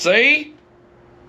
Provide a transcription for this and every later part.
See?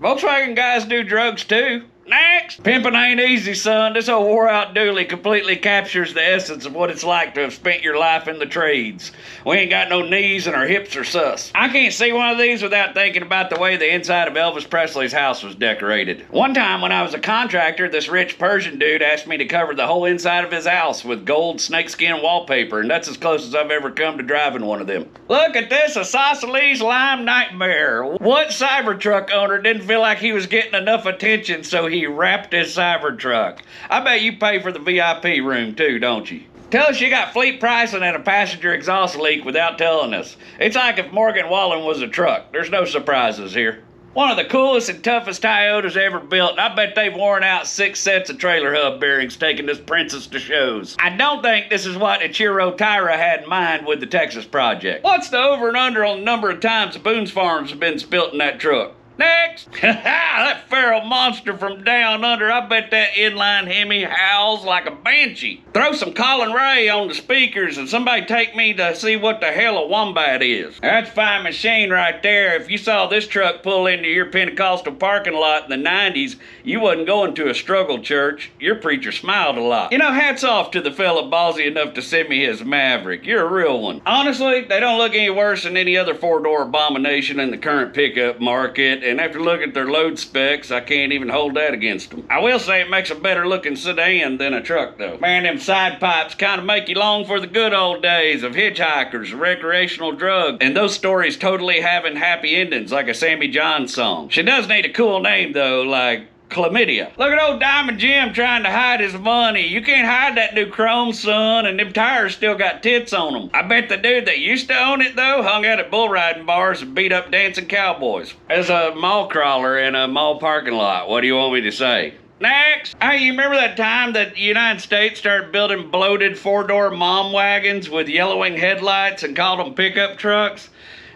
Volkswagen guys do drugs too. Next! Pimpin' ain't easy, son. This old wore-out dually completely captures the essence of what it's like to have spent your life in the trades. We ain't got no knees and our hips are sus. I can't see one of these without thinking about the way the inside of Elvis Presley's house was decorated. One time when I was a contractor, this rich Persian dude asked me to cover the whole inside of his house with gold snakeskin wallpaper, and that's as close as I've ever come to driving one of them. Look at this isosceles lime nightmare. What Cybertruck owner didn't feel like he was getting enough attention, so he wrapped his Cybertruck? I bet you pay for the VIP room too, don't you? Tell us you got fleet pricing and a passenger exhaust leak without telling us. It's like if Morgan Wallen was a truck. There's no surprises here. One of the coolest and toughest Toyotas ever built, and I bet they've worn out 6 sets of trailer hub bearings taking this princess to shows. I don't think this is what Ichiro Taira had in mind with the Texas project. What's the over and under on the number of times Boone's Farms have been spilt in that truck? Next! That feral monster from down under, I bet that inline Hemi howls like a banshee. Throw some Colin Ray on the speakers and somebody take me to see what the hell a wombat is. That's a fine machine right there. If you saw this truck pull into your Pentecostal parking lot in the 90s, you wasn't going to a struggle church. Your preacher smiled a lot. You know, hats off to the fella ballsy enough to send me his Maverick. You're a real one. Honestly, they don't look any worse than any other 4-door abomination in the current pickup market. And after looking at their load specs, I can't even hold that against them. I will say it makes a better looking sedan than a truck, though. Man, them side pipes kind of make you long for the good old days of hitchhikers, recreational drugs, and those stories totally having happy endings like a Sammy John song. She does need a cool name, though, like Chlamydia. Look at old Diamond Jim trying to hide his money. You can't hide that new chrome, son, and them tires still got tits on them. I bet the dude that used to own it, though, hung out at bull riding bars and beat up dancing cowboys. As a mall crawler in a mall parking lot, what do you want me to say? Next! Hey, you remember that time that the United States started building bloated 4-door mom wagons with yellowing headlights and called them pickup trucks?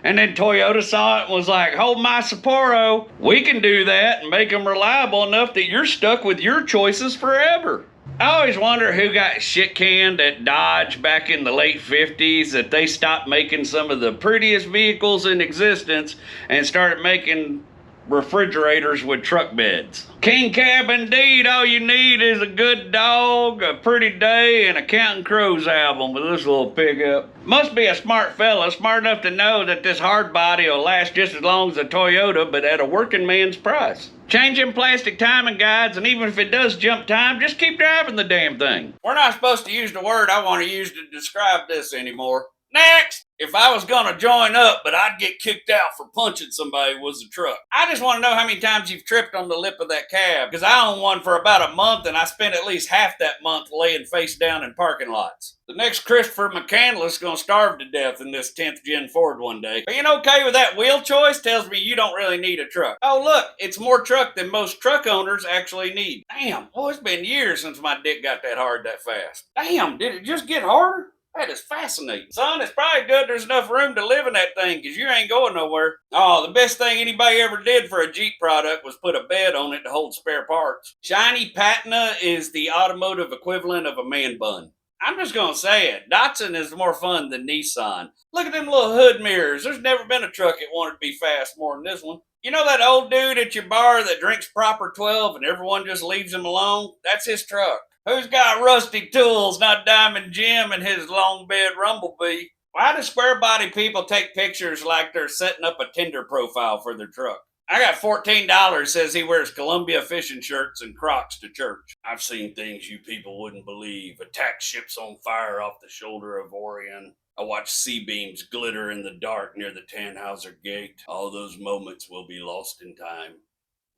And then Toyota saw it and was like, hold my Sapporo. We can do that and make them reliable enough that you're stuck with your choices forever. I always wonder who got shit canned at Dodge back in the late 50s that they stopped making some of the prettiest vehicles in existence and started making refrigerators with truck beds. King cab indeed. All you need is a good dog, a pretty day, and a Counting Crows album with this little pickup. Must be a smart fella, smart enough to know that this hard body will last just as long as a Toyota, but at a working man's price. Changing plastic timing guides, and even if it does jump time, just keep driving the damn thing. We're not supposed to use the word I want to use to describe this anymore. Next! If I was gonna join up, but I'd get kicked out for punching somebody was a truck. I just want to know how many times you've tripped on the lip of that cab, because I own one for about a month and I spent at least half that month laying face down in parking lots. The next Christopher McCandless gonna starve to death in this 10th gen Ford one day. Being okay with that wheel choice tells me you don't really need a truck. Oh look, it's more truck than most truck owners actually need. Damn, boy, it's been years since my dick got that hard that fast. Damn, did it just get harder? That is fascinating. Son, it's probably good there's enough room to live in that thing, because you ain't going nowhere. Oh, the best thing anybody ever did for a Jeep product was put a bed on it to hold spare parts. Shiny patina is the automotive equivalent of a man bun. I'm just gonna say it. Datsun is more fun than Nissan. Look at them little hood mirrors. There's never been a truck that wanted to be fast more than this one. You know that old dude at your bar that drinks proper 12 and everyone just leaves him alone? That's his truck. Who's got rusty tools, not Diamond Jim and his long bed Rumblebee? Why do square body people take pictures like they're setting up a Tinder profile for their truck? I got $14, says he wears Columbia fishing shirts and Crocs to church. I've seen things you people wouldn't believe. Attack ships on fire off the shoulder of Orion. I watched C-beams glitter in the dark near the Tannhauser Gate. All those moments will be lost in time,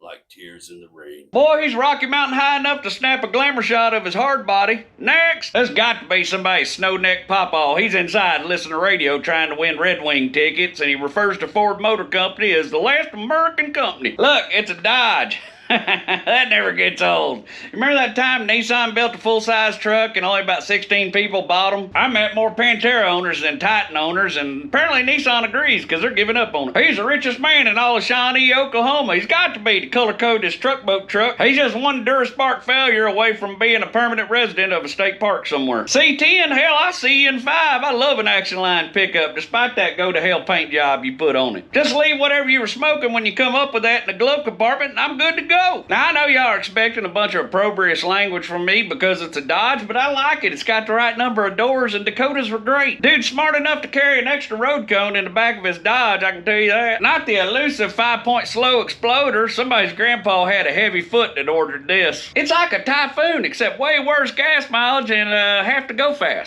like tears in the rain. Boy, he's Rocky Mountain high enough to snap a glamour shot of his hard body. Next! There's got to be somebody's snow-neck pawpaw. He's inside listening to radio trying to win Red Wing tickets, and he refers to Ford Motor Company as the last American company. Look, it's a Dodge. That never gets old. Remember that time Nissan built a full-size truck and only about 16 people bought them? I met more Pantera owners than Titan owners, and apparently Nissan agrees because they're giving up on it. He's the richest man in all of Shawnee, Oklahoma. He's got to be to color code this truck boat truck. He's just one Duraspark failure away from being a permanent resident of a state park somewhere. C10, hell, I see you in 5. I love an action line pickup, despite that go-to-hell paint job you put on it. Just leave whatever you were smoking when you come up with that in the glove compartment, and I'm good to go. Now, I know y'all are expecting a bunch of opprobrious language from me because it's a Dodge, but I like it. It's got the right number of doors, and Dakotas were great. Dude's smart enough to carry an extra road cone in the back of his Dodge, I can tell you that. Not the elusive 5-point slow exploder. Somebody's grandpa had a heavy foot that ordered this. It's like a Typhoon, except way worse gas mileage and have to go fast.